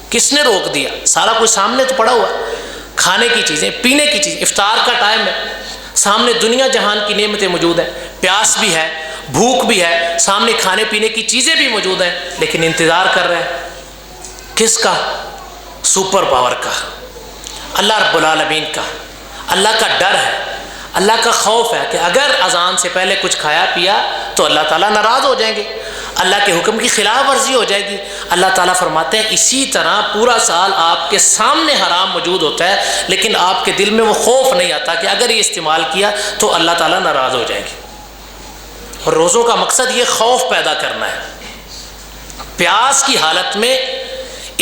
کس نے روک دیا؟ سارا کچھ سامنے تو پڑا ہوا ہے، کھانے کی چیزیں، پینے کی چیزیں، افطار کا ٹائم ہے، سامنے دنیا جہان کی نعمتیں موجود ہیں، پیاس بھی ہے، بھوک بھی ہے، سامنے کھانے پینے کی چیزیں بھی موجود ہیں، لیکن انتظار کر رہے ہیں کس کا؟ سپر پاور کا، اللہ رب العالمین کا۔ اللہ کا ڈر ہے، اللہ کا خوف ہے کہ اگر اذان سے پہلے کچھ کھایا پیا تو اللہ تعالیٰ ناراض ہو جائیں گے، اللہ کے حکم کی خلاف ورزی ہو جائے گی۔ اللہ تعالیٰ فرماتے ہیں اسی طرح پورا سال آپ کے سامنے حرام موجود ہوتا ہے، لیکن آپ کے دل میں وہ خوف نہیں آتا کہ اگر یہ استعمال کیا تو اللہ تعالیٰ ناراض ہو جائیں گے۔ اور روزوں کا مقصد یہ خوف پیدا کرنا ہے۔ پیاس کی حالت میں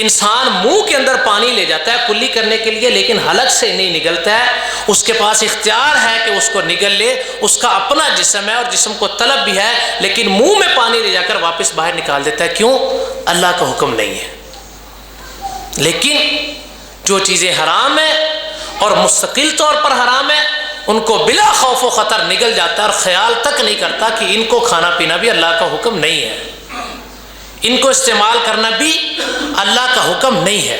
انسان منہ کے اندر پانی لے جاتا ہے کلی کرنے کے لیے، لیکن حلق سے نہیں نگلتا ہے، اس کے پاس اختیار ہے کہ اس کو نگل لے، اس کا اپنا جسم ہے اور جسم کو طلب بھی ہے، لیکن منہ میں پانی لے جا کر واپس باہر نکال دیتا ہے۔ کیوں؟ اللہ کا حکم نہیں ہے۔ لیکن جو چیزیں حرام ہیں اور مستقل طور پر حرام ہیں، ان کو بلا خوف و خطر نگل جاتا ہے اور خیال تک نہیں کرتا کہ ان کو کھانا پینا بھی اللہ کا حکم نہیں ہے، ان کو استعمال کرنا بھی اللہ کا حکم نہیں ہے۔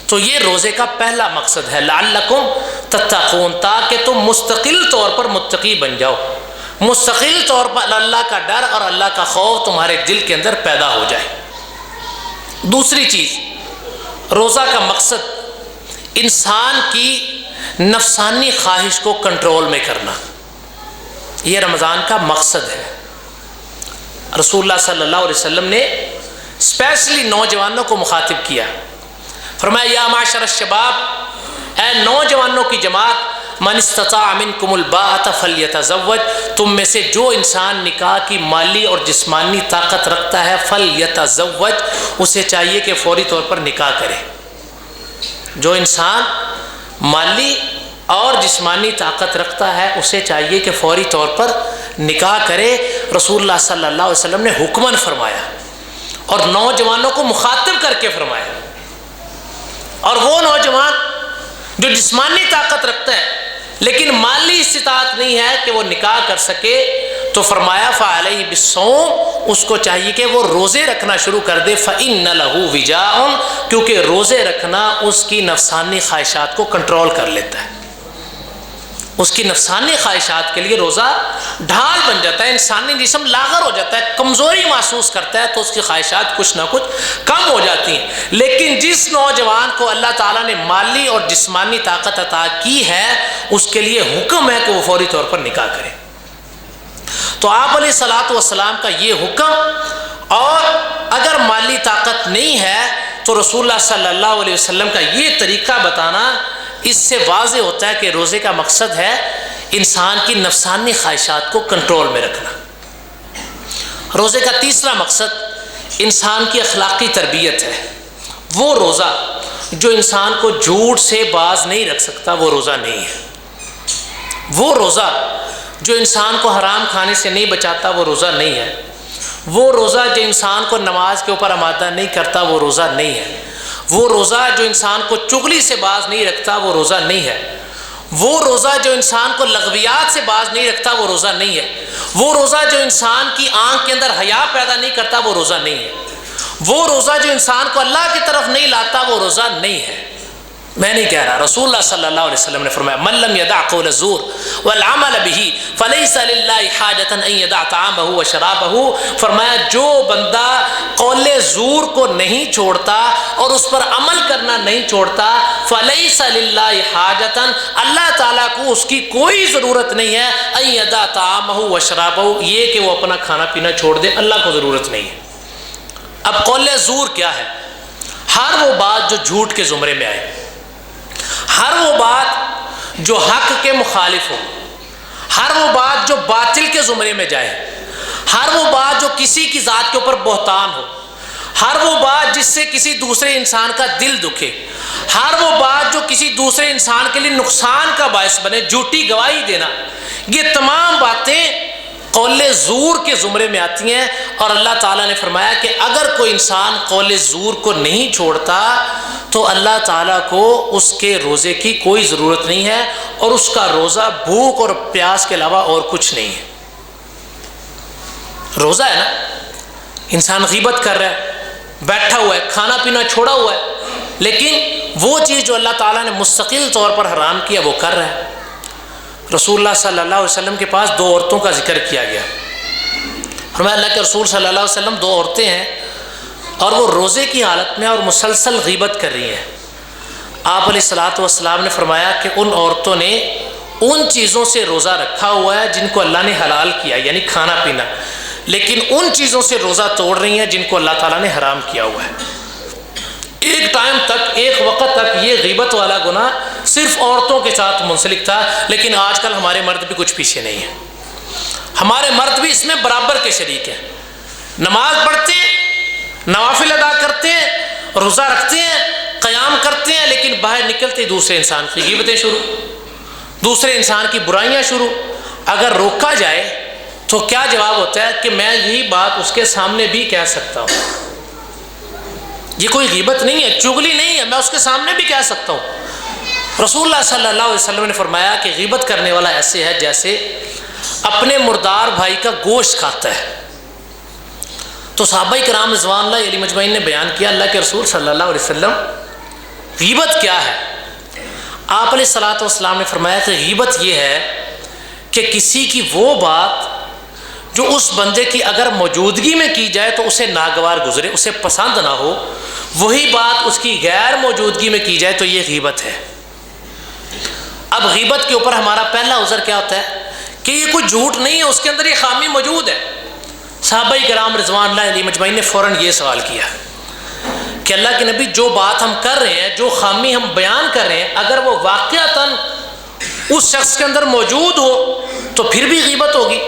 تو یہ روزے کا پہلا مقصد ہے، لعلکم تتقون، تاکہ تم مستقل طور پر متقی بن جاؤ، مستقل طور پر اللہ کا ڈر اور اللہ کا خوف تمہارے دل کے اندر پیدا ہو جائے۔ دوسری چیز، روزہ کا مقصد انسان کی نفسانی خواہش کو کنٹرول میں کرنا، یہ رمضان کا مقصد ہے۔ رسول اللہ صلی اللہ علیہ وسلم نے اسپیشلی نوجوانوں کو مخاطب کیا، فرمایا یا معاشر الشباب، اے نوجوانوں کی جماعت، من استطاع منکم الباءۃ فلیتزوج، تم میں سے جو انسان نکاح کی مالی اور جسمانی طاقت رکھتا ہے فلیتزوج، اسے چاہیے کہ فوری طور پر نکاح کرے۔ جو انسان مالی اور جسمانی طاقت رکھتا ہے اسے چاہیے کہ فوری طور پر نکاح کرے، رسول اللہ صلی اللہ علیہ وسلم نے حکماً فرمایا اور نوجوانوں کو مخاطب کر کے فرمایا۔ اور وہ نوجوان جو جسمانی طاقت رکھتا ہے لیکن مالی استطاعت نہیں ہے کہ وہ نکاح کر سکے، تو فرمایا فعلیہ بالصوم، اس کو چاہیے کہ وہ روزے رکھنا شروع کر دے، فإن لہ وجاء، کیونکہ روزے رکھنا اس کی نفسانی خواہشات کو کنٹرول کر لیتا ہے۔ اس کی نفسانی خواہشات کے لیے روزہ ڈھال بن جاتا ہے، انسانی جسم لاغر ہو جاتا ہے، کمزوری محسوس کرتا ہے تو اس کی خواہشات کچھ نہ کچھ کم ہو جاتی ہیں۔ لیکن جس نوجوان کو اللہ تعالیٰ نے مالی اور جسمانی طاقت عطا کی ہے، اس کے لیے حکم ہے کہ وہ فوری طور پر نکاح کرے۔ تو آپ علیہ الصلوۃ والسلام کا یہ حکم، اور اگر مالی طاقت نہیں ہے تو رسول اللہ صلی اللہ علیہ وسلم کا یہ طریقہ بتانا، اس سے واضح ہوتا ہے کہ روزے کا مقصد ہے انسان کی نفسانی خواہشات کو کنٹرول میں رکھنا۔ روزے کا تیسرا مقصد انسان کی اخلاقی تربیت ہے۔ وہ روزہ جو انسان کو جھوٹ سے باز نہیں رکھ سکتا وہ روزہ نہیں ہے۔ وہ روزہ جو انسان کو حرام کھانے سے نہیں بچاتا وہ روزہ نہیں ہے۔ وہ روزہ جو انسان کو نماز کے اوپر آمادہ نہیں کرتا وہ روزہ نہیں ہے۔ وہ روزہ جو انسان کو چغلی سے باز نہیں رکھتا وہ روزہ نہیں ہے۔ وہ روزہ جو انسان کو لغویات سے باز نہیں رکھتا وہ روزہ نہیں ہے. وہ روزہ جو انسان کی آنکھ کے اندر حیا پیدا نہیں کرتا وہ روزہ نہیں ہے. وہ روزہ جو انسان کو اللہ کی طرف نہیں لاتا وہ روزہ نہیں ہے. میں نہیں کہہ رہا، رسول اللہ صلی اللہ علیہ وسلم نے فرمایا من لم يدع قول الزور والعمل به فليس لله حاجة ان يدع طعامه وشرابه. فرمایا جو بندہ قول زور کو نہیں چھوڑتا اور اس پر عمل کرنا نہیں چھوڑتا فليس لله حاجة، اللہ تعالیٰ کو اس کی کوئی ضرورت نہیں ہے ان يدع طعامه وشرابه، یہ کہ وہ اپنا کھانا پینا چھوڑ دے، اللہ کو ضرورت نہیں ہے. اب قول زور کیا ہے؟ ہر وہ بات جو جھوٹ کے زمرے میں آئے، ہر وہ بات جو حق کے مخالف ہو، ہر وہ بات جو باطل کے زمرے میں جائے، ہر وہ بات جو کسی کی ذات کے اوپر بہتان ہو، ہر وہ بات جس سے کسی دوسرے انسان کا دل دکھے، ہر وہ بات جو کسی دوسرے انسان کے لیے نقصان کا باعث بنے، جھوٹی گواہی دینا، یہ تمام باتیں قول زور کے زمرے میں آتی ہیں. اور اللہ تعالیٰ نے فرمایا کہ اگر کوئی انسان قول زور کو نہیں چھوڑتا تو اللہ تعالیٰ کو اس کے روزے کی کوئی ضرورت نہیں ہے، اور اس کا روزہ بھوک اور پیاس کے علاوہ اور کچھ نہیں ہے. روزہ ہے نا، انسان غیبت کر رہا ہے، بیٹھا ہوا ہے، کھانا پینا چھوڑا ہوا ہے، لیکن وہ چیز جو اللہ تعالیٰ نے مستقل طور پر حرام کیا وہ کر رہا ہے. رسول اللہ صلی اللہ علیہ وسلم کے پاس دو عورتوں کا ذکر کیا گیا. فرمایا اللہ کے رسول صلی اللہ علیہ وسلم دو عورتیں ہیں اور وہ روزے کی حالت میں اور مسلسل غیبت کر رہی ہیں. آپ علیہ الصلوۃ والسلام نے فرمایا کہ ان عورتوں نے ان چیزوں سے روزہ رکھا ہوا ہے جن کو اللہ نے حلال کیا، یعنی کھانا پینا، لیکن ان چیزوں سے روزہ توڑ رہی ہیں جن کو اللہ تعالیٰ نے حرام کیا ہوا ہے. ایک ٹائم تک، ایک وقت تک یہ غیبت والا گناہ صرف عورتوں کے ساتھ منسلک تھا، لیکن آج کل ہمارے مرد بھی کچھ پیچھے نہیں ہیں. ہمارے مرد بھی اس میں برابر کے شریک ہیں. نماز پڑھتے ہیں، نوافل ادا کرتے ہیں، روزہ رکھتے ہیں، قیام کرتے ہیں، لیکن باہر نکلتے دوسرے انسان کی غیبتیں شروع، دوسرے انسان کی برائیاں شروع. اگر روکا جائے تو کیا جواب ہوتا ہے کہ میں یہی بات اس کے سامنے بھی کہہ سکتا ہوں. یہ کوئی غیبت نہیں ہے، چغلی نہیں ہے، میں اس کے سامنے بھی کہہ سکتا ہوں. رسول اللہ صلی اللہ علیہ وسلم نے فرمایا کہ غیبت کرنے والا ایسے ہے جیسے اپنے مردار بھائی کا گوشت کھاتا ہے. تو صحابہ کرام رضوان اللہ علیہ مجمعین نے بیان کیا اللہ کے رسول صلی اللہ علیہ وسلم غیبت کیا ہے؟ آپ علیہ الصلوۃ والسلام نے فرمایا کہ غیبت یہ ہے کہ کسی کی وہ بات جو اس بندے کی اگر موجودگی میں کی جائے تو اسے ناگوار گزرے، اسے پسند نہ ہو، وہی بات اس کی غیر موجودگی میں کی جائے تو یہ غیبت ہے. اب غیبت کے اوپر ہمارا پہلا عذر کیا ہوتا ہے کہ یہ کوئی جھوٹ نہیں ہے، اس کے اندر یہ خامی موجود ہے. صحابہ کرام رضوان اللہ علیہ مجمعین نے فوراً یہ سوال کیا کہ اللہ کے نبی جو بات ہم کر رہے ہیں، جو خامی ہم بیان کر رہے ہیں، اگر وہ واقعتاً اس شخص کے اندر موجود ہو تو پھر بھی غیبت ہوگی.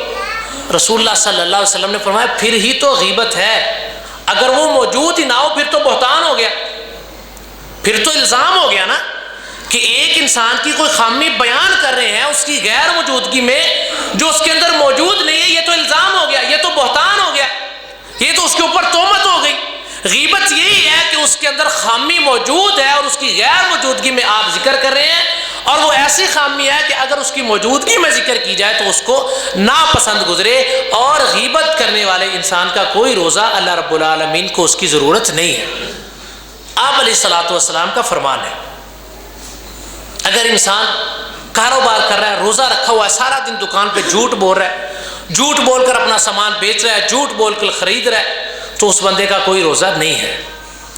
رسول اللہ صلی اللہ علیہ وسلم نے فرمایا پھر ہی تو غیبت ہے. اگر وہ موجود ہی نہ ہو پھر تو بہتان ہو گیا، پھر تو الزام ہو گیا نا کہ ایک انسان کی کوئی خامی بیان کر رہے ہیں اس کی غیر موجودگی میں جو اس کے اندر موجود نہیں ہے، یہ تو الزام ہو گیا، یہ تو بہتان ہو گیا، یہ تو اس کے اوپر تہمت ہو گئی. غیبت یہی ہے کہ اس کے اندر خامی موجود ہے اور اس کی غیر موجودگی میں آپ ذکر کر رہے ہیں، اور وہ ایسی خامی ہے کہ اگر اس کی موجودگی میں ذکر کی جائے تو اس کو ناپسند گزرے. اور غیبت کرنے والے انسان کا کوئی روزہ اللہ رب العالمین کو اس کی ضرورت نہیں ہے. آپ علیہ الصلوۃ والسلام کا فرمان ہے اگر انسان کاروبار کر رہا ہے، روزہ رکھا ہوا ہے، سارا دن دکان پہ جھوٹ بول رہا ہے، جھوٹ بول کر اپنا سامان بیچ رہا ہے، جھوٹ بول کر خرید رہا ہے، تو اس بندے کا کوئی روزہ نہیں ہے.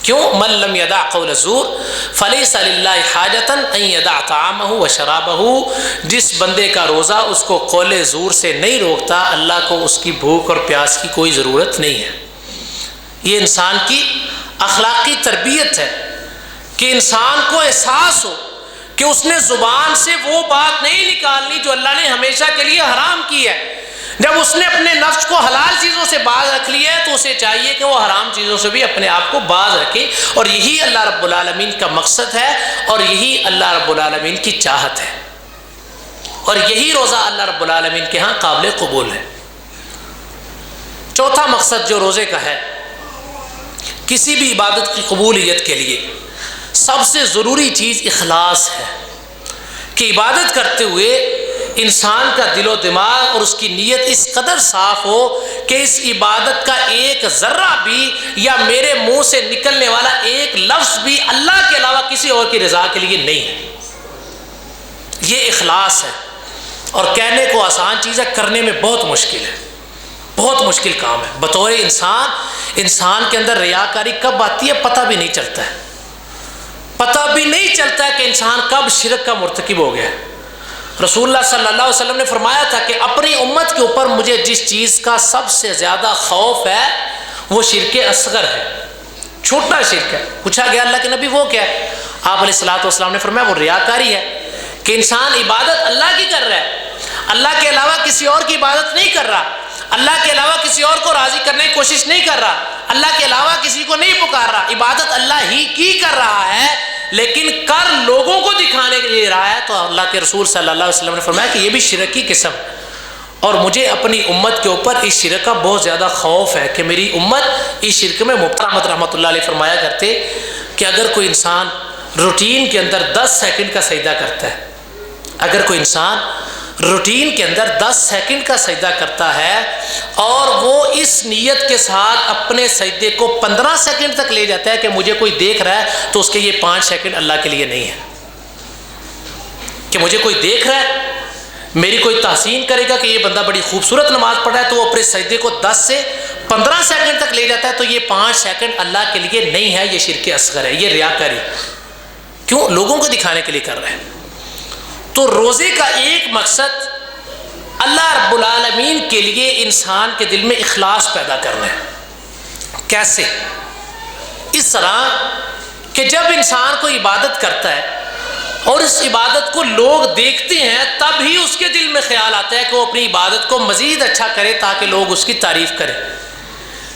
کیوں؟ من لم يدع قول الزور فليس لله حاجة ان يدع طعامه وشرابه. جس بندے کا روزہ اس کو قول زور سے نہیں روکتا، اللہ کو اس کی بھوک اور پیاس کی کوئی ضرورت نہیں ہے. یہ انسان کی اخلاقی تربیت ہے کہ انسان کو احساس ہو کہ اس نے زبان سے وہ بات نہیں نکالنی جو اللہ نے ہمیشہ کے لیے حرام کی ہے. جب اس نے اپنے نفس کو حلال چیزوں سے باز رکھ لیا ہے تو اسے چاہیے کہ وہ حرام چیزوں سے بھی اپنے آپ کو باز رکھے. اور یہی اللہ رب العالمین کا مقصد ہے اور یہی اللہ رب العالمین کی چاہت ہے، اور یہی روزہ اللہ رب العالمین کے ہاں قابل قبول ہے. چوتھا مقصد جو روزے کا ہے، کسی بھی عبادت کی قبولیت کے لیے سب سے ضروری چیز اخلاص ہے کہ عبادت کرتے ہوئے انسان کا دل و دماغ اور اس کی نیت اس قدر صاف ہو کہ اس عبادت کا ایک ذرہ بھی یا میرے منہ سے نکلنے والا ایک لفظ بھی اللہ کے علاوہ کسی اور کی رضا کے لیے نہیں ہے. یہ اخلاص ہے. اور کہنے کو آسان چیز ہے، کرنے میں بہت مشکل ہے، بہت مشکل کام ہے. بطور انسان کے اندر ریاکاری کب آتی ہے پتہ بھی نہیں چلتا ہے، پتہ بھی نہیں چلتا ہے کہ انسان کب شرک کا مرتکب ہو گیا ہے. رسول اللہ صلی اللہ علیہ وسلم نے فرمایا تھا کہ اپنی امت کے اوپر مجھے جس چیز کا سب سے زیادہ خوف ہے وہ شرک اصغر ہے، چھوٹا شرک ہے. پوچھا گیا اللہ کے نبی وہ کیا ہے؟ آپ علیہ الصلوۃ والسلام نے فرمایا وہ ریاکاری ہے، کہ انسان عبادت اللہ کی کر رہا ہے، اللہ کے علاوہ کسی اور کی عبادت نہیں کر رہا، اللہ کے علاوہ کسی اور کو راضی کرنے کی کوشش نہیں کر رہا، اللہ کے علاوہ کسی کو نہیں پکار رہا، عبادت اللہ ہی کی کر رہا ہے، لیکن کر لوگوں کو دکھانے کے لیے رہا ہے. تو اللہ کے رسول صلی اللہ علیہ وسلم نے فرمایا کہ یہ بھی شرک کی قسم ہے، اور مجھے اپنی امت کے اوپر اس شرک کا بہت زیادہ خوف ہے کہ میری امت اس شرک میں مبتلا. احمد رحمۃ اللہ علیہ فرمایا کرتے کہ اگر کوئی انسان روٹین کے اندر 10 سیکنڈ کا سجدہ کرتا ہے، اگر کوئی انسان روٹین کے اندر 10 سیکنڈ کا سجدہ کرتا ہے اور وہ اس نیت کے ساتھ اپنے سجدے کو 15 سیکنڈ تک لے جاتا ہے کہ مجھے کوئی دیکھ رہا ہے، تو اس کے یہ 5 سیکنڈ اللہ کے لیے نہیں ہے. کہ مجھے کوئی دیکھ رہا ہے، میری کوئی تحسین کرے گا کہ یہ بندہ بڑی خوبصورت نماز پڑھ رہا ہے، تو وہ اپنے سجدے کو 10 سے 15 سیکنڈ تک لے جاتا ہے، تو یہ 5 سیکنڈ اللہ کے لیے نہیں ہے، یہ شرک اصغر ہے، یہ ریاکاری. کیوں؟ لوگوں کو دکھانے کے لیے کر رہے ہیں. تو روزے کا ایک مقصد اللہ رب العالمین کے لیے انسان کے دل میں اخلاص پیدا کرنا ہے. کیسے؟ اس طرح کہ جب انسان کو عبادت کرتا ہے اور اس عبادت کو لوگ دیکھتے ہیں، تب ہی اس کے دل میں خیال آتا ہے کہ وہ اپنی عبادت کو مزید اچھا کرے تاکہ لوگ اس کی تعریف کریں.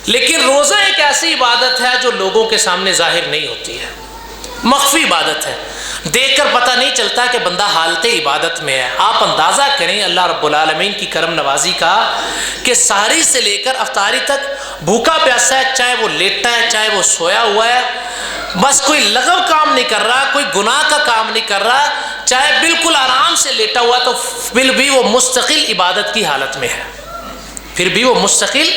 لیکن روزہ ایک ایسی عبادت ہے جو لوگوں کے سامنے ظاہر نہیں ہوتی ہے، مخفی عبادت ہے، دیکھ کر پتہ نہیں چلتا کہ بندہ حالت عبادت میں ہے. آپ اندازہ کریں اللہ رب العالمین کی کرم نوازی کا کہ سحری سے لے کر افطاری تک بھوکا پیاسا ہے، چاہے وہ لیٹا ہے چاہے وہ سویا ہوا ہے، بس کوئی لغو کام نہیں کر رہا، کوئی گناہ کا کام نہیں کر رہا، چاہے بالکل آرام سے لیٹا ہوا، تو پھر بھی وہ مستقل عبادت کی حالت میں ہے، پھر بھی وہ مستقل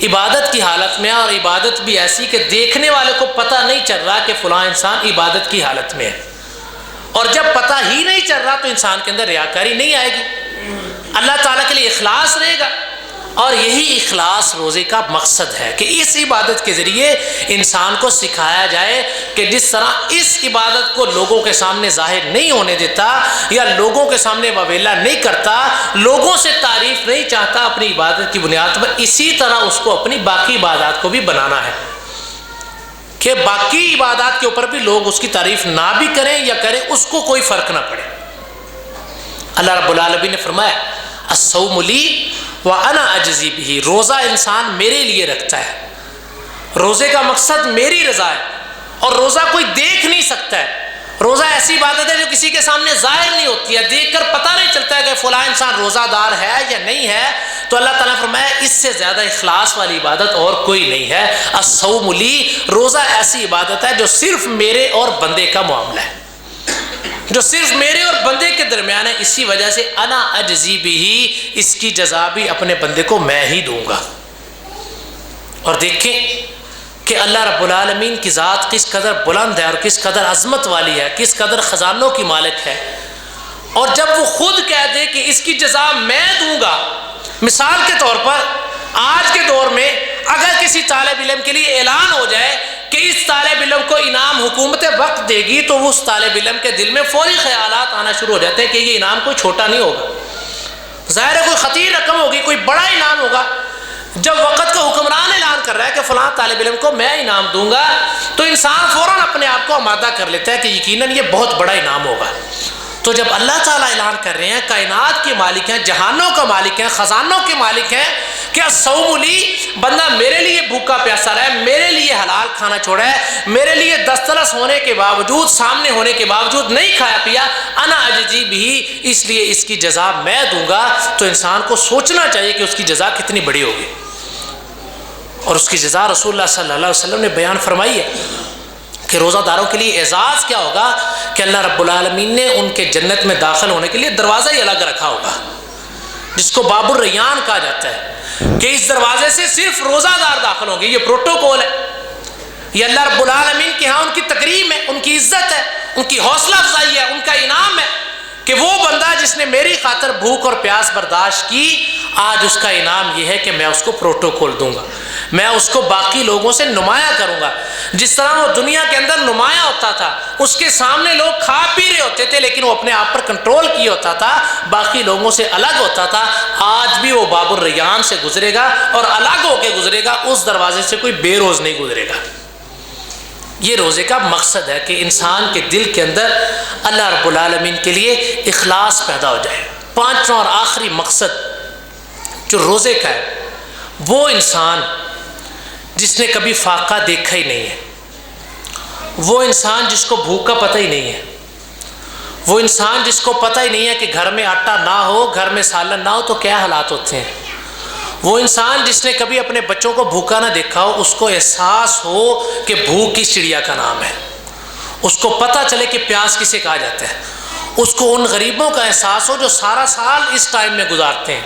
عبادت کی حالت میں ہے. اور عبادت بھی ایسی کہ دیکھنے والے کو پتہ نہیں چل رہا کہ فلاں انسان عبادت کی حالت میں ہے. اور جب پتہ ہی نہیں چل رہا تو انسان کے اندر ریاکاری نہیں آئے گی، اللہ تعالیٰ کے لیے اخلاص رہے گا. اور یہی اخلاص روزے کا مقصد ہے کہ اس عبادت کے ذریعے انسان کو سکھایا جائے کہ جس طرح اس عبادت کو لوگوں کے سامنے ظاہر نہیں ہونے دیتا یا لوگوں کے سامنے وویلا نہیں کرتا، لوگوں سے تعریف نہیں چاہتا اپنی عبادت کی بنیاد پر، اسی طرح اس کو اپنی باقی عبادات کو بھی بنانا ہے کہ باقی عبادات کے اوپر بھی لوگ اس کی تعریف نہ بھی کریں یا کریں، اس کو کوئی فرق نہ پڑے. اللہ رب العالمین نے فرمایا الصوم لی وانا اجزی بہ، روزہ انسان میرے لیے رکھتا ہے، روزے کا مقصد میری رضا ہے، اور روزہ کوئی دیکھ نہیں سکتا ہے. روزہ ایسی عبادت ہے جو کسی کے سامنے ظاہر نہیں ہوتی ہے، دیکھ کر پتہ نہیں چلتا ہے کہ فلاں انسان روزہ دار ہے یا نہیں ہے. تو اللہ تعالیٰ نے فرمایا اس سے زیادہ اخلاص والی عبادت اور کوئی نہیں ہے. الصوم لی، روزہ ایسی عبادت ہے جو صرف میرے اور بندے کا معاملہ ہے، جو صرف میرے اور بندے کے درمیان ہے. اسی وجہ سے انا اجزی بہ، اس کی جزا بھی اپنے بندے کو میں ہی دوں گا. اور دیکھیں کہ اللہ رب العالمین کی ذات کس قدر بلند ہے اور کس قدر عظمت والی ہے، کس قدر خزانوں کی مالک ہے. اور جب وہ خود کہہ دے کہ اس کی جزا میں دوں گا، مثال کے طور پر آج کے دور میں اگر کسی طالب علم کے لیے اعلان ہو جائے کہ اس طالب علم کو انعام حکومت وقت دے گی، تو اس طالب علم کے دل میں فوری خیالات آنا شروع ہو جاتے ہیں کہ یہ انعام کوئی چھوٹا نہیں ہوگا، ظاہر ہے کوئی خطیر رقم ہوگی، کوئی بڑا انعام ہوگا. جب وقت کا حکمران اعلان کر رہا ہے کہ فلاں طالب علم کو میں انعام دوں گا، تو انسان فوراً اپنے آپ کو آمادہ کر لیتا ہے کہ یقیناً یہ بہت بڑا انعام ہوگا. تو جب اللہ تعالیٰ اعلان کر رہے ہیں، کائنات کے مالک ہیں، جہانوں کا مالک ہیں، خزانوں کے مالک ہیں، کہ الصوم لی، بندہ میرے لیے بھوکا پیاسا رہا ہے، میرے لیے حلال کھانا چھوڑا ہے، میرے لیے دسترس ہونے کے باوجود، سامنے ہونے کے باوجود نہیں کھایا پیا، انا اجزی بہ، اس لیے اس کی جزا میں دوں گا. تو انسان کو سوچنا چاہیے کہ اس کی جزا کتنی بڑی ہوگی. اور اس کی جزا رسول اللہ صلی اللہ علیہ وسلم نے بیان فرمائی ہے کہ روزہ داروں کے لیے اعزاز کیا ہوگا کہ اللہ رب العالمین نے ان کے جنت میں داخل ہونے کے لیے دروازہ ہی الگ رکھا ہوگا، جس کو باب الریان کہا جاتا ہے، کہ اس دروازے سے صرف روزہ دار داخل ہوں گے۔ یہ پروٹوکول ہے، یہ اللہ رب العالمین کے ہاں ان کی تکریم ہے، ان کی عزت ہے، ان کی حوصلہ افزائی ہے، ان کا انعام ہے کہ وہ بندہ جس نے میری خاطر بھوک اور پیاس برداشت کی، آج اس کا انعام یہ ہے کہ میں اس کو پروٹوکول دوں گا، میں اس کو باقی لوگوں سے نمایاں کروں گا۔ جس طرح وہ دنیا کے اندر نمایاں ہوتا تھا، اس کے سامنے لوگ کھا پی رہے ہوتے تھے لیکن وہ اپنے آپ پر کنٹرول کیے ہوتا تھا، باقی لوگوں سے الگ ہوتا تھا، آج بھی وہ باب الریان سے گزرے گا اور الگ ہو کے گزرے گا، اس دروازے سے کوئی بے روز نہیں گزرے گا۔ یہ روزے کا مقصد ہے کہ انسان کے دل کے اندر اللہ رب العالمین کے لیے اخلاص پیدا ہو جائے۔ پانچواں اور آخری مقصد جو روزے کا ہے، وہ انسان جس نے کبھی فاقہ دیکھا ہی نہیں ہے، وہ انسان جس کو بھوک کا پتہ ہی نہیں ہے، وہ انسان جس کو پتہ ہی نہیں ہے کہ گھر میں آٹا نہ ہو، گھر میں سالن نہ ہو تو کیا حالات ہوتے ہیں، وہ انسان جس نے کبھی اپنے بچوں کو بھوکا نہ دیکھا ہو، اس کو احساس ہو کہ بھوک کس چڑیا کا نام ہے، اس کو پتہ چلے کہ پیاس کسے کہا جاتا ہے، اس کو ان غریبوں کا احساس ہو جو سارا سال اس ٹائم میں گزارتے ہیں،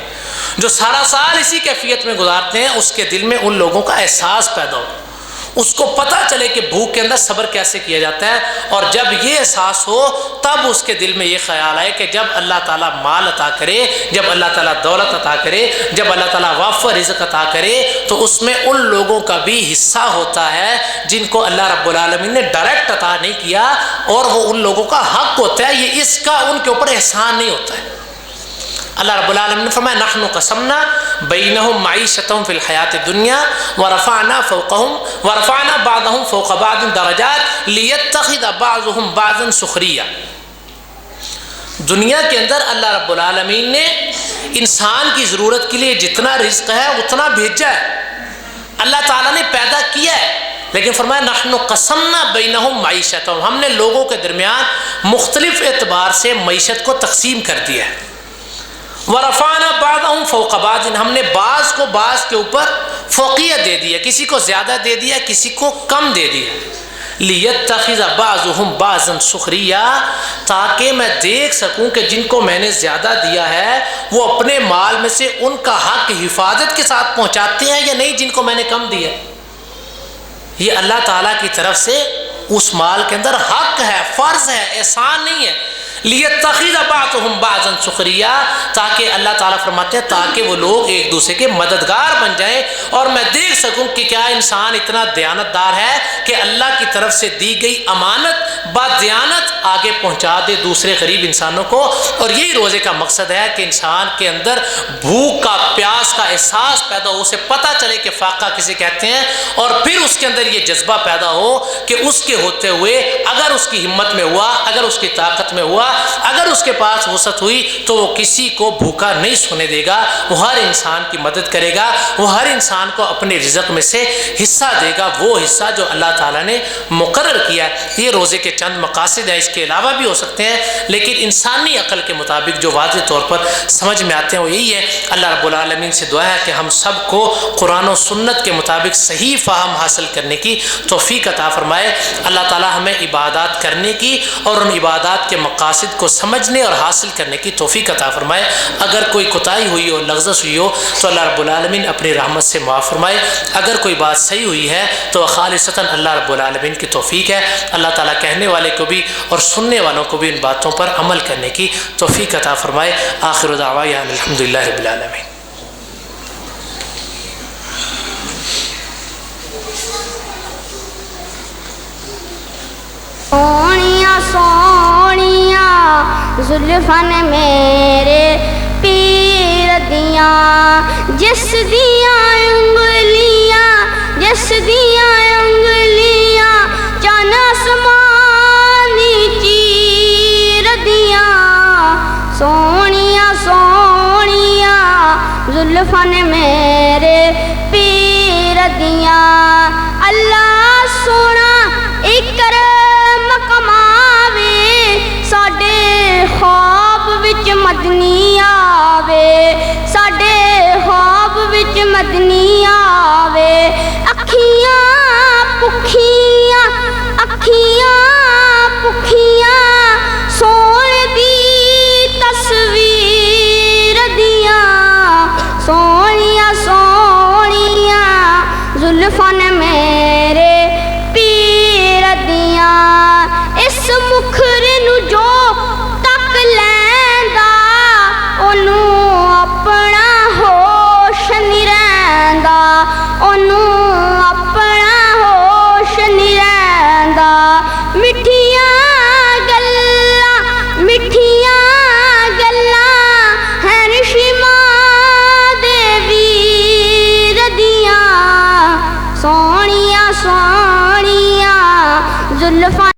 جو سارا سال اسی کیفیت میں گزارتے ہیں، اس کے دل میں ان لوگوں کا احساس پیدا ہو، اس کو پتہ چلے کہ بھوک کے اندر صبر کیسے کیا جاتا ہے، اور جب یہ احساس ہو تب اس کے دل میں یہ خیال آئے کہ جب اللہ تعالیٰ مال عطا کرے، جب اللہ تعالیٰ دولت عطا کرے، جب اللہ تعالیٰ وافر رزق عطا کرے، تو اس میں ان لوگوں کا بھی حصہ ہوتا ہے جن کو اللہ رب العالمین نے ڈائریکٹ عطا نہیں کیا، اور وہ ان لوگوں کا حق ہوتا ہے، یہ اس کا ان کے اوپر احسان نہیں ہوتا ہے۔ اللہ رب العالمین نے فرمایا نحن قسمنا بینہم معیشتہم فی الحیات الدنیا ورفعنا بعضهم فوق بعض درجات لیتخذ بعضهم بعضا سخریا۔ دنیا کے اندر اللہ رب العالمین نے انسان کی ضرورت کے لیے جتنا رزق ہے اتنا بھیجا ہے، اللہ تعالیٰ نے پیدا کیا ہے، لیکن فرمایا نحن قسمنا بینہم معیشتہم، ہم نے لوگوں کے درمیان مختلف اعتبار سے معیشت کو تقسیم کر دیا ہے۔ ورفعنا بعضهم فوق بعض، ہم نے بعض کو بعض کے اوپر فوقیت دے دیا، کسی کو زیادہ دے دیا، کسی کو کم دے دیا، لیتخذ بعضهم بعضا سخریا، تاکہ میں دیکھ سکوں کہ جن کو میں نے زیادہ دیا ہے وہ اپنے مال میں سے ان کا حق حفاظت کے ساتھ پہنچاتے ہیں یا نہیں جن کو میں نے کم دیا۔ یہ اللہ تعالیٰ کی طرف سے اس مال کے اندر حق ہے، فرض ہے، احسان نہیں ہے۔ لیتخذ بعضهم بعضا سخریا، تاکہ اللہ تعالیٰ فرماتے ہیں تاکہ وہ لوگ ایک دوسرے کے مددگار بن جائیں، اور میں دیکھ سکوں کہ کیا انسان اتنا دیانتدار ہے کہ اللہ کی طرف سے دی گئی امانت بدیانت آگے پہنچا دے دوسرے غریب انسانوں کو۔ اور یہی روزے کا مقصد ہے کہ انسان کے اندر بھوک کا، پیاس کا احساس پیدا ہو، اسے پتہ چلے کہ فاقہ کسے کہتے ہیں، اور پھر اس کے اندر یہ جذبہ پیدا ہو کہ اس کے ہوتے ہوئے اگر اس کی ہمت میں ہوا، اگر اس کی طاقت میں ہوا، اگر اس کے پاس وسعت ہوئی تو وہ کسی کو بھوکا نہیں سونے دے گا، وہ ہر انسان کی مدد کرے گا، وہ ہر انسان کو اپنے رزق میں سے حصہ دے گا، وہ حصہ جو اللہ تعالیٰ نے مقرر کیا ہے۔ یہ روزے کے چند مقاصد ہیں، اس کے علاوہ بھی ہو سکتے ہیں، لیکن انسانی عقل کے مطابق جو واضح طور پر سمجھ میں آتے ہیں وہ یہی ہے۔ اللہ رب العالمین سے دعا ہے کہ ہم سب کو قرآن و سنت کے مطابق صحیح فہم حاصل کرنے کی توفیق عطا فرمائے۔ اللہ تعالیٰ ہمیں عبادات کرنے کی اور ان عبادات کے مقاصد کو سمجھنے اور حاصل کرنے کی توفیق عطا فرمائے۔ اگر کوئی کوتاہی ہوئی ہو، لغزش ہوئی ہو تو اللہ رب العالمین اپنی رحمت سے معاف فرمائے۔ اگر کوئی بات صحیح ہوئی ہے تو خالصتاً اللہ رب العالمین کی توفیق ہے۔ اللہ تعالیٰ کہنے والے کو بھی اور سننے والوں کو بھی ان باتوں پر عمل کرنے کی توفیق عطا فرمائے۔ آخر دعوانا الحمدللہ رب العالمین۔ سونیاں سونیاں زلفاں نے میرے پیر دیاں، جس دیاں انگلیاں چن آسمان دی چیر دیاں، سونیاں سونیاں زلفاں نے میرے پیر دیاں، اللہ سونا اکرم کماوے، ساڈے خواب وچ مدنی آوے، ساڈے خواب وچ مدنی آوے، اکھیاں زلفاں نے میرے پیر دیاں اس مکھڑے نو جو تک لیندا اونوں اپنا ہوش نہیں رہندا اونوں اپنا ہوش نہیں رہندا مٹھیاں گلاں ہیں شیماں دے ویر دیاں سونیاں سونیاں زلفاں